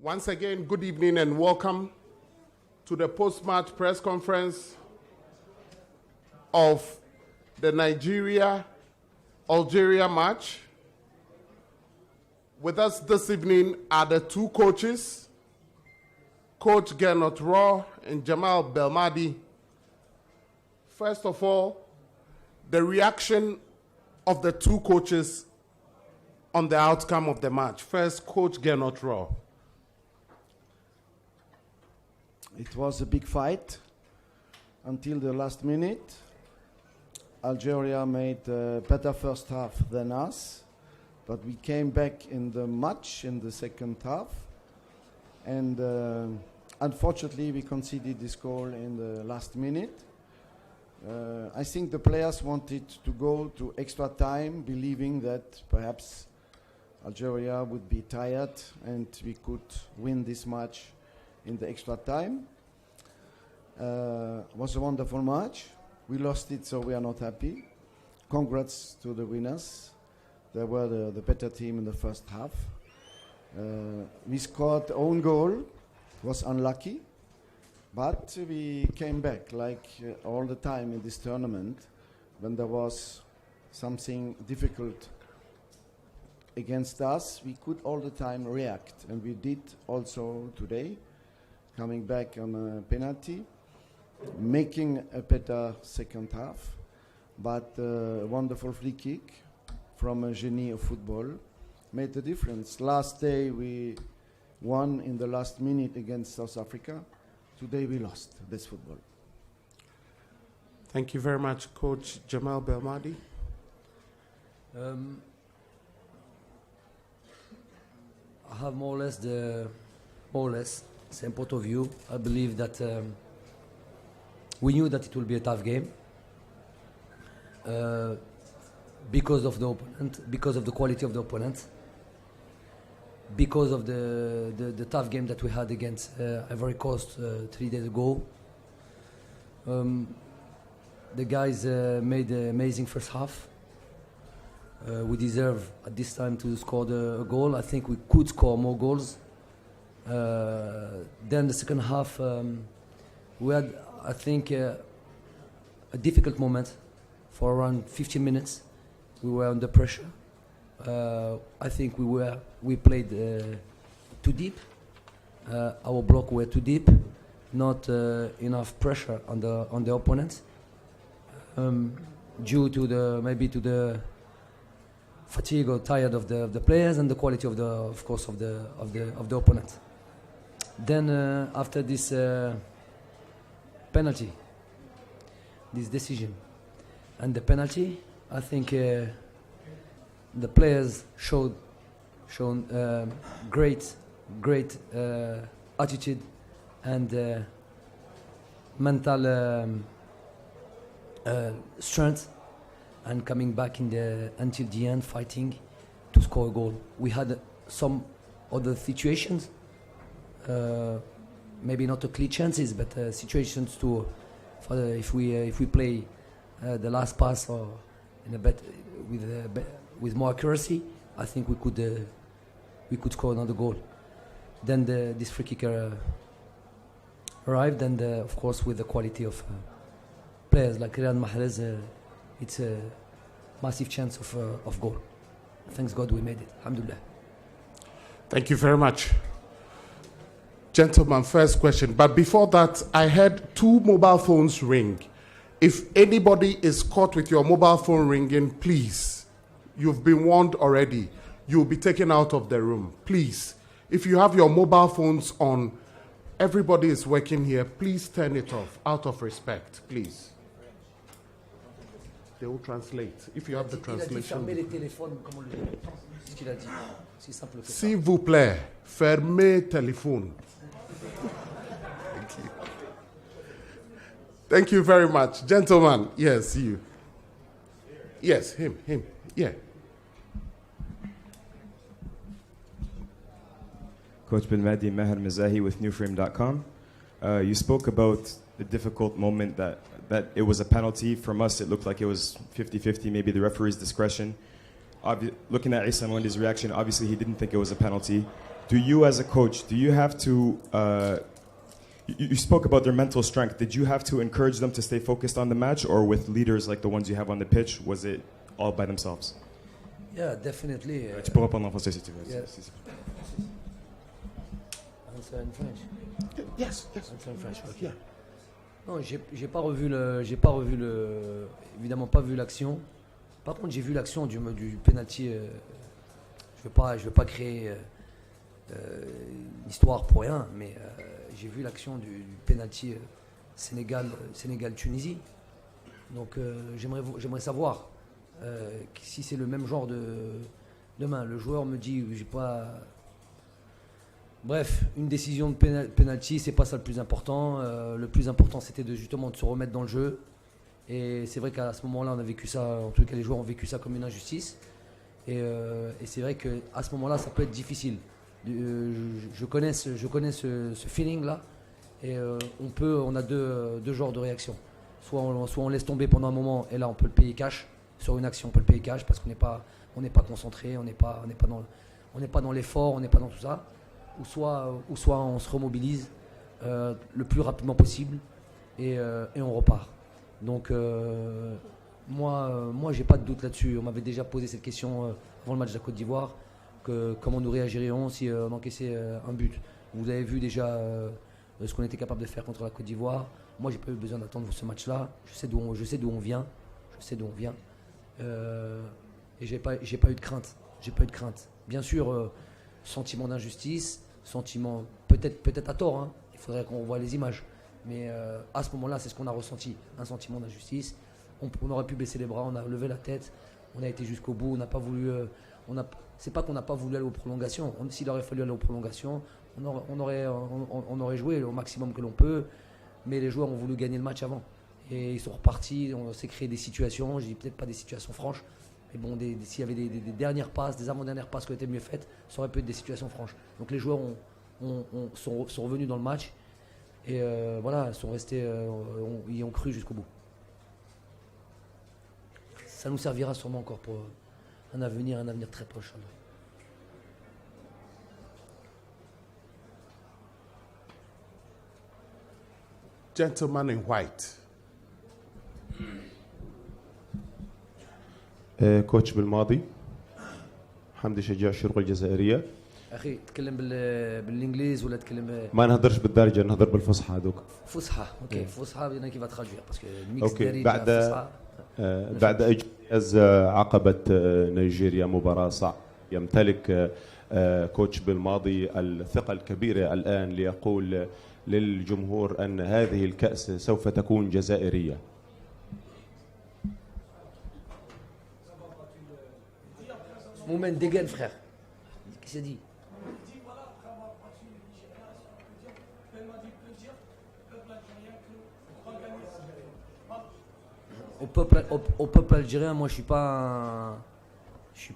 Once again, good evening and welcome to the post-match press conference of the Nigeria-Algeria match. With us this evening are the two coaches, Coach Gernot Rohr and Jamal Belmadi. First of all, the reaction of the two coaches on the outcome of the match. First, Coach Gernot Rohr. It was a big fight until the last minute. Algeria made a better first half than us, but we came back in the match in the second half. And unfortunately, we conceded this goal in the last minute. I think the players wanted to go to extra time, believing that perhaps Algeria would be tired and we could win this match in the extra time. It was a wonderful match. We lost it, so we are not happy. Congrats to the winners. They were the better team in the first half. We scored own goal. It was unlucky, but we came back like all the time in this tournament. When there was something difficult against us, we could all the time react, and we did also today. Coming back on a penalty, making a better second half, but a wonderful free kick from a genie of football made the difference. Last day we won in the last minute against South Africa. Today we lost. That's football. Thank you very much, Coach Jamal Belmadi. I have more or less same point of view. I believe that we knew that it will be a tough game because of the opponent, because of the quality of the opponent, because of the tough game that we had against Ivory Coast 3 days ago. The guys made an amazing first half. We deserve at this time to score a goal. I think we could score more goals. Then the second half, we had, I think, a difficult moment for around 15 minutes. We were under pressure. I think we played too deep. Our block were too deep, not enough pressure on the opponents, due to the fatigue or tired of the players and the quality of the opponent. Then after this penalty, this decision and the penalty, I think the players shown great attitude and mental strength, and coming back until the end, fighting to score a goal. We had some other situations, maybe not clear chances, but situations if we play the last pass or in a with more accuracy, I think we could score another goal. Then this free kicker arrived, and of course with the quality of players like Riyad Mahrez, it's a massive chance of goal. Thanks God we made it. Alhamdulillah. Thank you very much. Gentlemen, first question. But before that, I heard 2 mobile phones ring. If anybody is caught with your mobile phone ringing, please, you've been warned already. You'll be taken out of the room. Please, if you have your mobile phones on, everybody is working here, please turn it off, out of respect, please. They will translate. If you have the translation. S'il vous plaît, fermez téléphone. Thank you. Thank you very much. Gentlemen, yes, you. Yes, him, yeah. Coach Belmadi, Maher Mezahi with newframe.com. You spoke about the difficult moment that it was a penalty. From us, it looked like it was 50-50, maybe the referee's discretion. looking at Issa Mwendi's reaction, obviously he didn't think it was a penalty. Do you, as a coach, do you have to? You spoke about their mental strength. Did you have to encourage them to stay focused on the match, or with leaders like the ones you have on the pitch, was it all by themselves? Yeah, definitely. Tu peux répondre en français si tu veux. Yeah. Answer in French. Yes, Answer in French. Okay. Yeah. Non, j'ai pas revu évidemment pas vu l'action. Par contre, j'ai vu l'action du penalty. Je veux pas créer une histoire pour rien, mais j'ai vu l'action du penalty Sénégal-Tunisie. Donc, j'aimerais savoir si c'est le même genre de main. Le joueur me dit, j'ai pas. Bref, une décision de penalty, c'est pas ça le plus important. Le plus important, c'était justement de se remettre dans le jeu. Et c'est vrai qu'à ce moment-là, on a vécu ça, en tout cas les joueurs ont vécu ça comme une injustice. Et c'est vrai qu'à ce moment-là, ça peut être difficile. Je connais ce feeling-là. Et on a deux genres de réactions. Soit on laisse tomber pendant un moment, et là on peut le payer cash. Sur une action, on peut le payer cash parce qu'on n'est pas concentré, on n'est pas dans l'effort, on n'est pas dans tout ça. Ou soit on se remobilise le plus rapidement possible et on repart. Donc moi j'ai pas de doute là-dessus. On m'avait déjà posé cette question avant le match de la Côte d'Ivoire, comment nous réagirions si on encaissait un but. Vous avez vu déjà ce qu'on était capable de faire contre la Côte d'Ivoire. Moi j'ai pas eu besoin d'attendre ce match-là. Je sais d'où on vient. Et j'ai pas eu de crainte. Bien sûr. Sentiment d'injustice, sentiment peut-être à tort, hein. Il faudrait qu'on voit les images, mais à ce moment-là c'est ce qu'on a ressenti, un sentiment d'injustice. On aurait pu baisser les bras, on a levé la tête, on a été jusqu'au bout, on n'a pas voulu, c'est pas qu'on n'a pas voulu aller aux prolongations, s'il aurait fallu aller aux prolongations, on aurait joué au maximum que l'on peut, mais les joueurs ont voulu gagner le match avant et ils sont repartis, on s'est créé des situations, je dis peut-être pas des situations franches. Et bon, s'il y avait des dernières passes, des avant-dernières passes qui ont été mieux faites, ça aurait pu être des situations franches. Donc les joueurs sont revenus dans le match et voilà, sont restés, ils ont cru jusqu'au bout. Ça nous servira sûrement encore pour un avenir très proche. Gentleman in white. كوتش بالماضي حمدي شجاع الشروق الجزائرية. اخي تكلم بالانجليز ولا تكلم ما نهضرش بالدارجة نهضر بالفصحى دوك. فصحى اوكي فصحى انا كيف تراجع باسكو الميكس اوكي داري بعد اجتياز عقبة نيجيريا مباراة صعبة يمتلك كوتش بالماضي الثقة الكبيرة الآن ليقول للجمهور أن هذه الكأس سوف تكون جزائرية. Moment dégaine, frère. Qu'est-ce qu'il dit? Au peuple algérien, moi je suis pas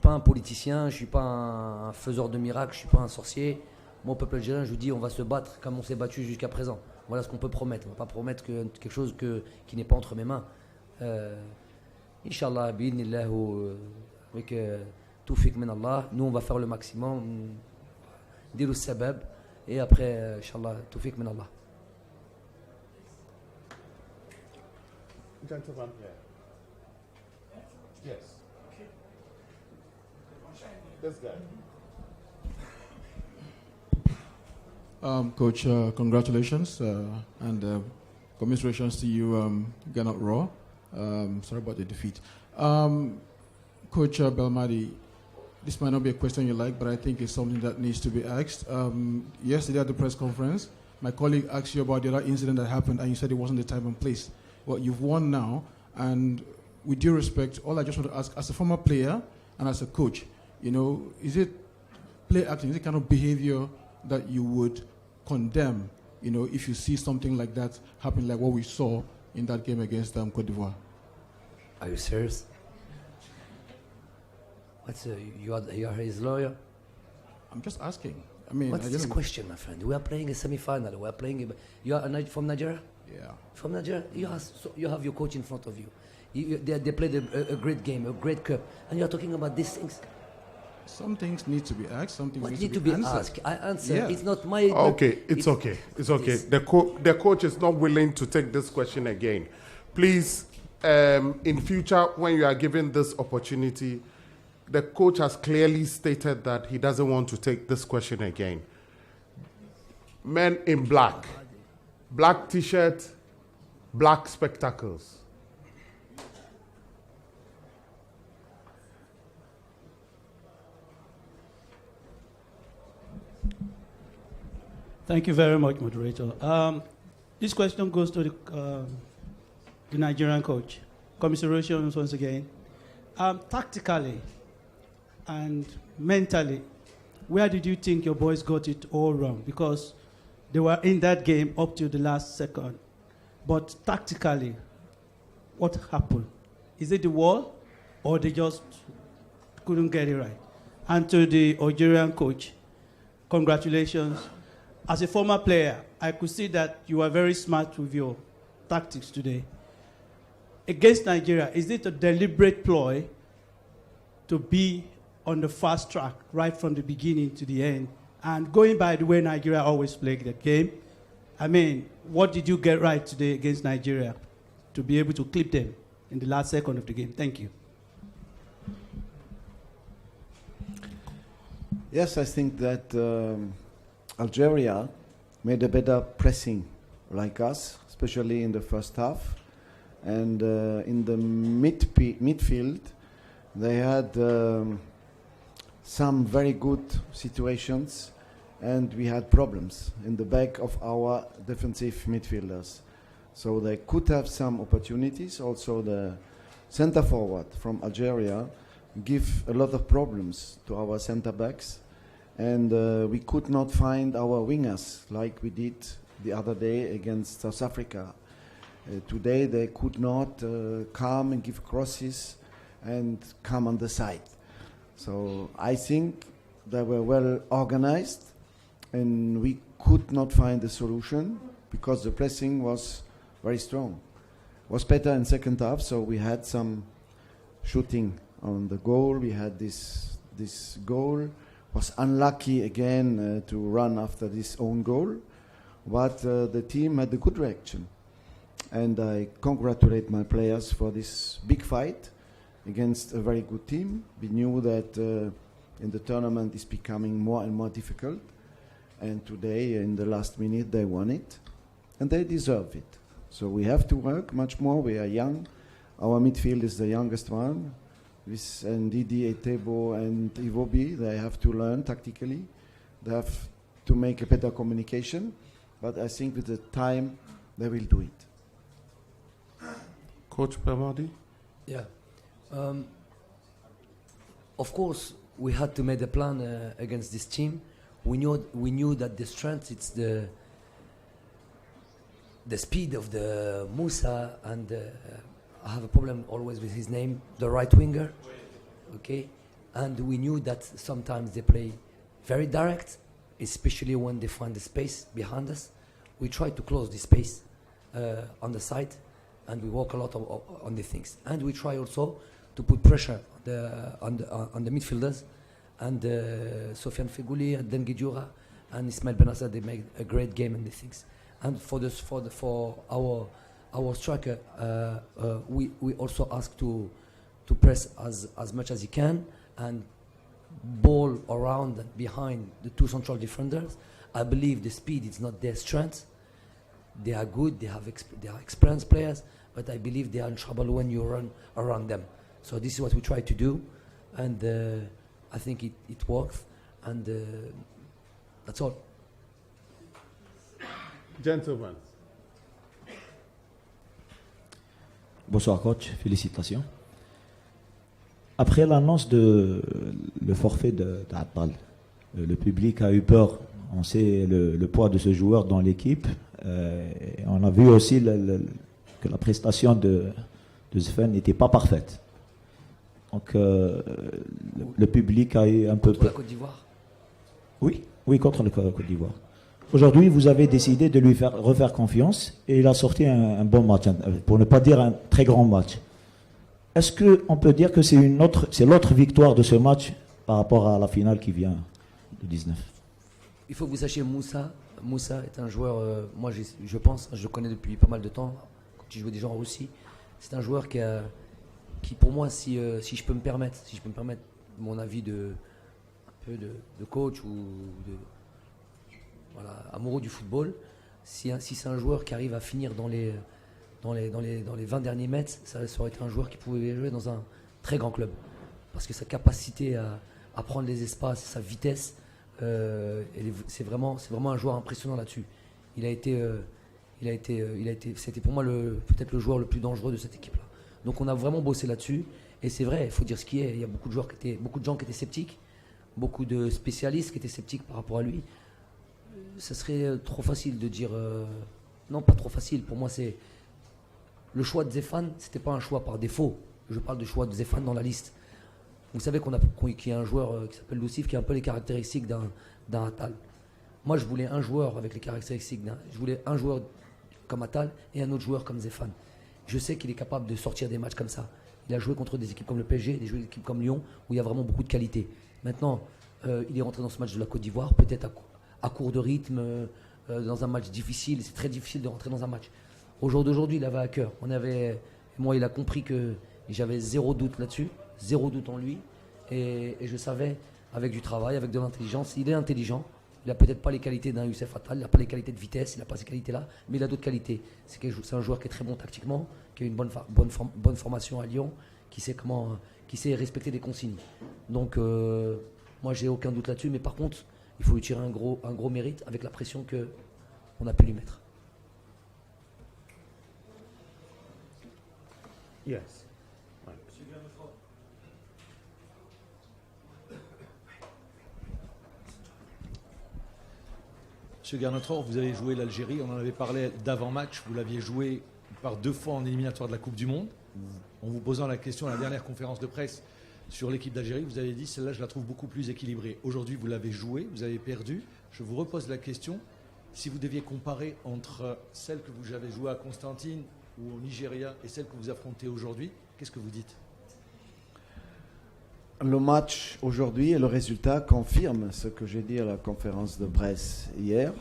un politicien, je suis pas un faiseur de miracles, je suis pas un sorcier. Moi au peuple algérien, je vous dis on va se battre comme on s'est battu jusqu'à présent. Voilà ce qu'on peut promettre. On va pas promettre quelque chose qui n'est pas entre mes mains. Inch'Allah, bi'idhnillah, avec Toufik min Allah, nous on va faire le maximum, dire le sabab, et après, Inch'Allah, Toufik min Allah. Gentleman here. Yes. This guy. Coach, congratulations and commiserations to you, Gernot Raw. Sorry about the defeat. Coach Belmadi, this might not be a question you like, but I think it's something that needs to be asked. Yesterday at the press conference, my colleague asked you about the other incident that happened, and you said it wasn't the time and place. Well, you've won now, and with due respect, all I just want to ask, as a former player and as a coach, you know, is it play acting, is it kind of behavior that you would condemn, you know, if you see something like that happen, like what we saw in that game against Cote d'Ivoire? Are you serious? You are his lawyer? I'm just asking. I mean, what's this question, my friend? We are playing a semi-final. We are playing. You are from Nigeria? Yeah. From Nigeria? You have your coach in front of you. They played a great game, a great cup, and you're talking about these things. Some things need to be asked, some things What need need to to be be answered. asked? I answer. Yeah. It's not my. Okay, it's okay. It's okay. This- The coach is not willing to take this question again. Please, in future, when you are given this opportunity, the coach has clearly stated that he doesn't want to take this question again. Men in black, black t-shirt, black spectacles. Thank you very much, moderator. This question goes to the Nigerian coach. Commiserations once again. Tactically and mentally, where did you think your boys got it all wrong? Because they were in that game up to the last second. But tactically, what happened? Is it the wall, or they just couldn't get it right? And to the Algerian coach, congratulations. As a former player, I could see that you were very smart with your tactics today. Against Nigeria, is it a deliberate ploy to be on the fast track right from the beginning to the end? And going by the way Nigeria always played the game, I mean, what did you get right today against Nigeria to be able to clip them in the last second of the game? Thank you. Yes, I think that Algeria made a better pressing like us, especially in the first half. And in the midfield, they had some very good situations, and we had problems in the back of our defensive midfielders. So they could have some opportunities. Also, the center forward from Algeria give a lot of problems to our center backs, and we could not find our wingers like we did the other day against South Africa. Today they could not come and give crosses and come on the side. So I think they were well organized, and we could not find a solution because the pressing was very strong. Was better in second half, so we had some shooting on the goal. We had this goal. Was unlucky again to run after this own goal, but the team had a good reaction. And I congratulate my players for this big fight against a very good team. We knew that in the tournament it's becoming more and more difficult. And today, in the last minute, they won it. And they deserve it. So we have to work much more. We are young. Our midfield is the youngest one. With Ndidi, Etebo, and Iwobi, they have to learn tactically. They have to make a better communication. But I think with the time, they will do it. Coach Belmadi? Yeah. Of course, we had to make a plan against this team. We knew that the strength, it's the speed of the Musa, and I have a problem always with his name, the right winger. Okay, and we knew that sometimes they play very direct, especially when they find the space behind us. We try to close the space on the side, and we work a lot on the things. And we try also to put pressure on the midfielders, and Sofiane Feghouli and Dengue Dioura and Ismail Benassa, they make a great game in the things. And for our striker, we also ask to press as much as he can and ball around and behind the two central defenders. I believe the speed is not their strength. They are good. They are experienced players, but I believe they are in trouble when you run around them. So this is what we try to do, and I think it works, and that's all. Gentlemen. Bonsoir coach, félicitations. Après l'annonce de le forfait d'Attal, le public a eu peur. On sait le poids de ce joueur dans l'équipe. On a vu aussi que la prestation de Sven n'était pas parfaite. Donc le public a eu un peu Contre la peur. Côte d'Ivoire. Oui, contre la Côte d'Ivoire. Aujourd'hui, vous avez décidé de lui refaire confiance et il a sorti un bon match, pour ne pas dire un très grand match. est-ce qu'on peut dire que c'est l'autre victoire de ce match par rapport à la finale qui vient de 19? Il faut que vous sachiez, Moussa est un joueur, moi je pense, je le connais depuis pas mal de temps, quand il jouait déjà en Russie. C'est un joueur qui pour moi, si je peux me permettre mon avis un peu de coach ou amoureux du football, si c'est un joueur qui arrive à finir dans les 20 derniers mètres, ça aurait été un joueur qui pouvait jouer dans un très grand club. Parce que sa capacité à prendre les espaces, sa vitesse, c'est vraiment un joueur impressionnant là-dessus. C'était pour moi peut-être le joueur le plus dangereux de cette équipe-là. Donc on a vraiment bossé là-dessus. Et c'est vrai, il faut dire ce qui est. Il y a beaucoup de gens qui étaient sceptiques, beaucoup de spécialistes qui étaient sceptiques par rapport à lui. Ça serait trop facile de dire... non, pas trop facile. Pour moi, c'est... Le choix de Zéphane, c'était pas un choix par défaut. Je parle du choix de Zéphane dans la liste. Vous savez qu'il y a un joueur qui s'appelle Lucif qui a un peu les caractéristiques d'un Attal. Moi, je voulais un joueur avec les caractéristiques je voulais un joueur comme Attal et un autre joueur comme Zéphane. Je sais qu'il est capable de sortir des matchs comme ça. Il a joué contre des équipes comme le PSG, des équipes comme Lyon, où il y a vraiment beaucoup de qualité. Maintenant, il est rentré dans ce match de la Côte d'Ivoire, peut-être à court de rythme, dans un match difficile. C'est très difficile de rentrer dans un match. Au jour d'aujourd'hui, il avait à cœur. Moi, il a compris que j'avais zéro doute là-dessus, zéro doute en lui. Et je savais, avec du travail, avec de l'intelligence, il est intelligent. Il n'a peut-être pas les qualités d'un Youssef Attal, il n'a pas les qualités de vitesse, il n'a pas ces qualités-là, mais il a d'autres qualités. C'est un joueur qui est très bon tactiquement, qui a une bonne formation à Lyon, qui sait respecter des consignes. Donc, moi, j'ai aucun doute là-dessus, mais par contre, il faut lui tirer un gros mérite avec la pression qu'on a pu lui mettre. Yes. Monsieur Garnotror, vous avez joué l'Algérie, on en avait parlé d'avant-match, vous l'aviez joué par 2 fois en éliminatoire de la Coupe du Monde. En vous posant la question à la dernière conférence de presse sur l'équipe d'Algérie, vous avez dit celle-là je la trouve beaucoup plus équilibrée. Aujourd'hui vous l'avez joué, vous avez perdu. Je vous repose la question, si vous deviez comparer entre celle que vous avez jouée à Constantine ou au Nigeria et celle que vous affrontez aujourd'hui, qu'est-ce que vous dites? Le match aujourd'hui et le résultat confirment ce que j'ai dit à la conférence de presse hier,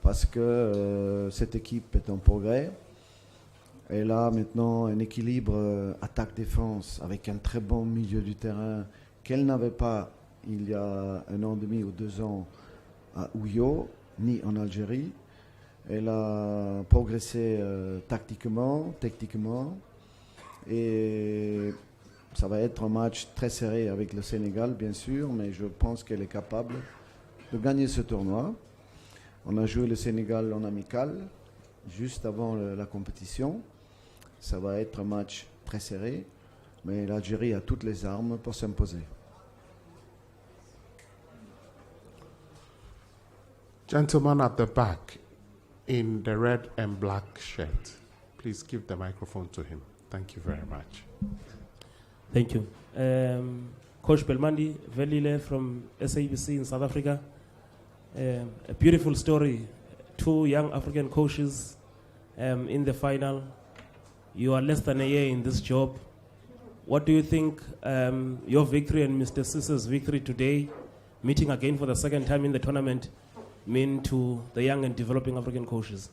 parce que cette équipe est en progrès. Elle a maintenant un équilibre attaque-défense avec un très bon milieu du terrain qu'elle n'avait pas il y a 1 an et demi ou 2 ans à Ouyo, ni en Algérie. Elle a progressé tactiquement, techniquement, et ça va être un match très serré avec le Sénégal, bien sûr, mais je pense qu'elle est capable de gagner ce tournoi. On a joué le Sénégal en amical, juste avant la compétition. Ça va être un match très serré, mais l'Algérie a toutes les armes pour s'imposer. Gentleman at the back in the red and black shirt. Please give the microphone to him. Thank you very much. Thank you. Coach Belmadi, Velile from SABC in South Africa. A beautiful story. 2 young African coaches in the final. You are less than a year in this job. What do you think your victory and Mr. Sisso's victory today, meeting again for the second time in the tournament, mean to the young and developing African coaches?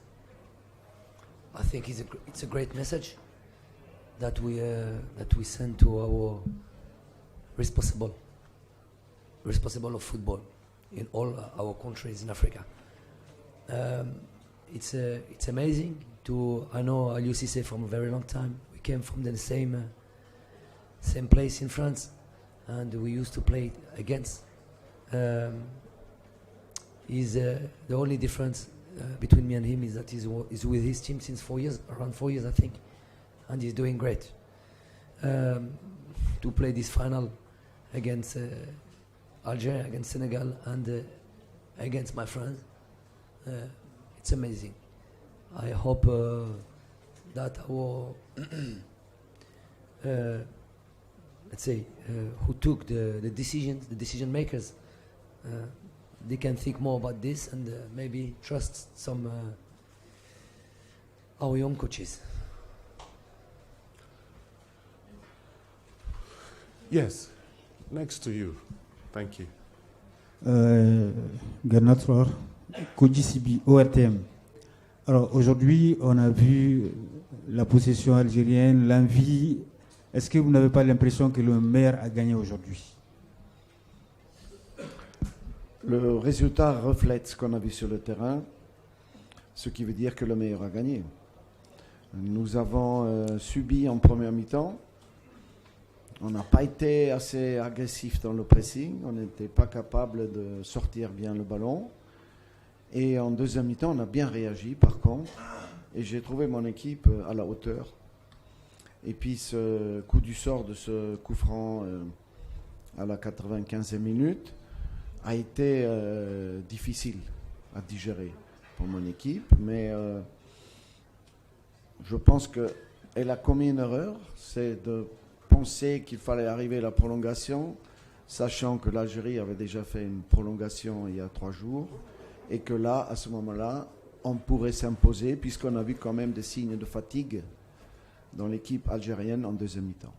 I think it's a great message that we send to our responsible of football in all our countries in Africa. It's amazing I know Aliou Cissé from a very long time. We came from the same place in France, and we used to play against. The only difference between me and him is that he's with his team since 4 years, around 4 years I think, and he's doing great. To play this final against Algeria, against Senegal, and against my friends, it's amazing. I hope that our let's say who took the decision makers, they can think more about this and maybe trust some our young coaches. Yes, next to you. Thank you. Gernot Rohr, COGICB, ORTM. Alors aujourd'hui, on a vu la possession algérienne, l'envie. Est-ce que vous n'avez pas l'impression que le meilleur a gagné aujourd'hui? Le résultat reflète ce qu'on a vu sur le terrain, ce qui veut dire que le meilleur a gagné. Nous avons subi en première mi-temps. On n'a pas été assez agressif dans le pressing. On n'était pas capable de sortir bien le ballon. Et en deuxième mi-temps, on a bien réagi par contre. Et j'ai trouvé mon équipe à la hauteur. Et puis ce coup du sort de ce coup franc à la 95e minute a été difficile à digérer pour mon équipe. Mais je pense qu'elle a commis une erreur, c'est de penser qu'il fallait arriver à la prolongation, sachant que l'Algérie avait déjà fait une prolongation il y a 3 jours, et que là, à ce moment-là, on pourrait s'imposer, puisqu'on a vu quand même des signes de fatigue dans l'équipe algérienne en deuxième mi-temps.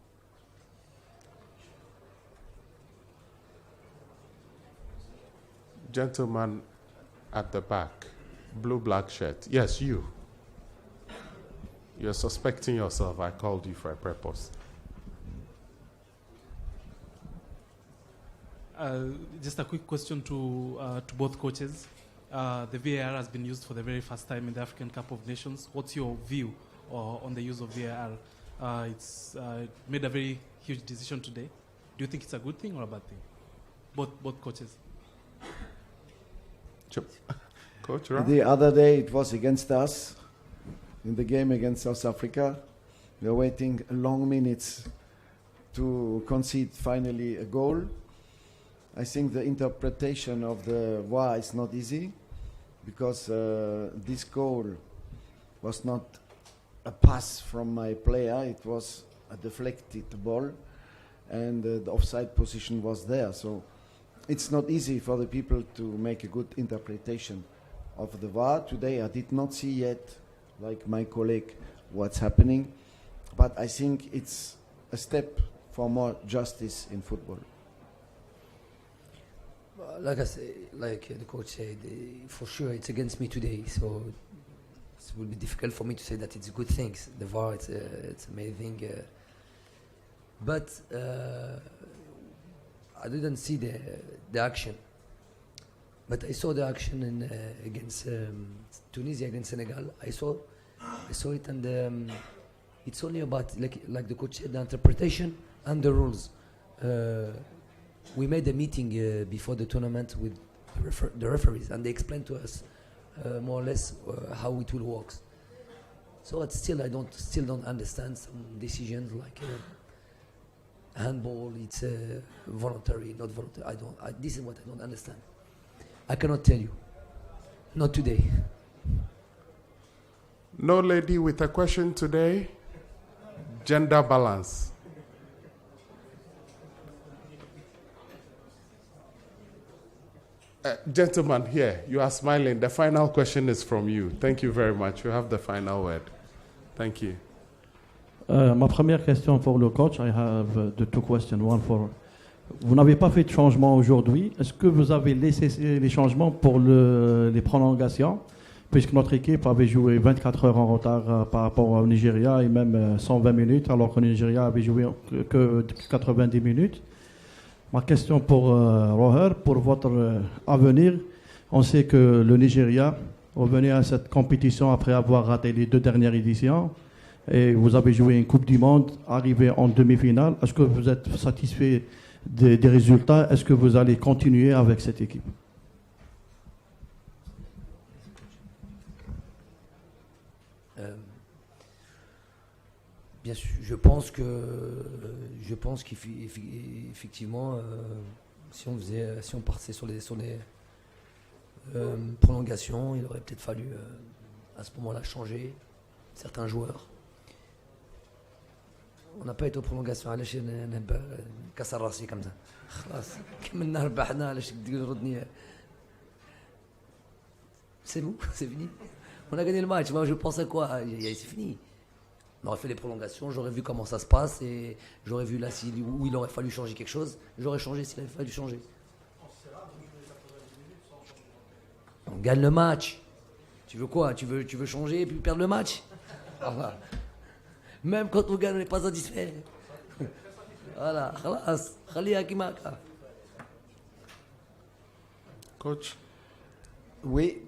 Gentleman at the back, blue-black shirt. Yes, you. You're suspecting yourself. I called you for a purpose. Just a quick question to both coaches. The VAR has been used for the very first time in the African Cup of Nations. What's your view on the use of VAR? It's made a very huge decision today. Do you think it's a good thing or a bad thing? Both coaches. Coach, right? The other day it was against us in the game against South Africa. We were waiting long minutes to concede finally a goal. I think the interpretation of the VAR is not easy because this goal was not a pass from my player, it was a deflected ball and the offside position was there. So it's not easy for the people to make a good interpretation of the VAR. Today I did not see yet, like my colleague, what's happening, but I think it's a step for more justice in football. Like the coach said, for sure it's against me today, so it will be difficult for me to say that it's good things. The VAR, it's amazing, but I didn't see the action. But I saw the action against Tunisia, against Senegal. I saw it, and it's only about, like the coach said, the interpretation and the rules. We made a meeting before the tournament with the referees, and they explained to us more or less how it will work. So still, I don't understand some decisions like handball. It's voluntary, not voluntary. This is what I don't understand. I cannot tell you. Not today. No lady with a question today. Gender balance. Gentlemen, here, you are smiling. The final question is from you. Thank you very much. You have the final word. Thank you. Ma première question pour le coach, I have the two questions. One for, vous n'avez pas fait de changement aujourd'hui. Est-ce que vous avez laissé les changements pour les prolongations, puisque notre équipe avait joué 24 heures en retard par rapport au Nigeria et même 120 minutes, alors que le Nigeria avait joué que 90 minutes. Ma question pour Roher, pour votre avenir, on sait que le Nigeria revenait à cette compétition après avoir raté les 2 dernières éditions et vous avez joué une Coupe du Monde, arrivé en demi-finale. Est-ce que vous êtes satisfait des résultats? Est-ce que vous allez continuer avec cette équipe? Bien sûr, je pense qu'effectivement, si on partait sur les prolongations, il aurait peut-être fallu à ce moment-là changer certains joueurs. On n'a pas été aux prolongations. علاش نهب كسر راسي comme ça. خلاص كملنا ربحنا علاش تردني. C'est bon, c'est fini. On a gagné le match. Moi, je pense à quoi? C'est fini. On aurait fait les prolongations, j'aurais vu comment ça se passe et j'aurais vu là où il aurait fallu changer quelque chose. J'aurais changé s'il avait fallu changer. On gagne le match. Tu veux quoi? Tu veux changer et puis perdre le match? Voilà. Même quand on gagne, on n'est pas satisfait. Voilà. Khalas. Khaliha kimaka. Coach. Oui,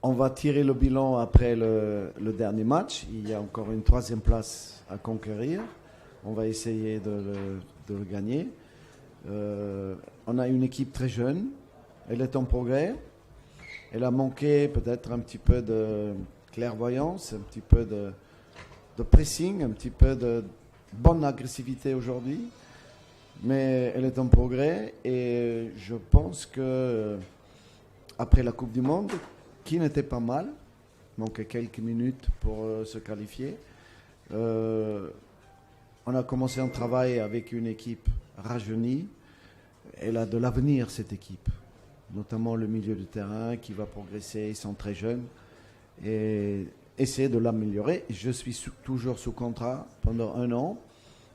on va tirer le bilan après le dernier match. Il y a encore une 3e place à conquérir. On va essayer de le gagner. On a une équipe très jeune. Elle est en progrès. Elle a manqué peut-être un petit peu de clairvoyance, un petit peu de pressing, un petit peu de bonne agressivité aujourd'hui. Mais elle est en progrès et je pense que après la Coupe du Monde, qui n'était pas mal, manquait quelques minutes pour se qualifier, on a commencé un travail avec une équipe rajeunie. Elle a de l'avenir, cette équipe, notamment le milieu de terrain qui va progresser. Ils sont très jeunes et essayer de l'améliorer. Je suis toujours sous contrat pendant 1 an.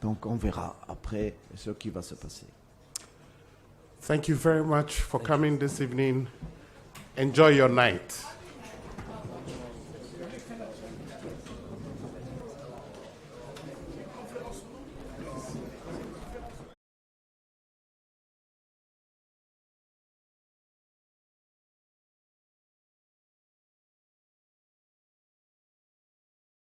Donc on verra après ce qui va se passer. Thank you very much for coming this evening. Enjoy your night.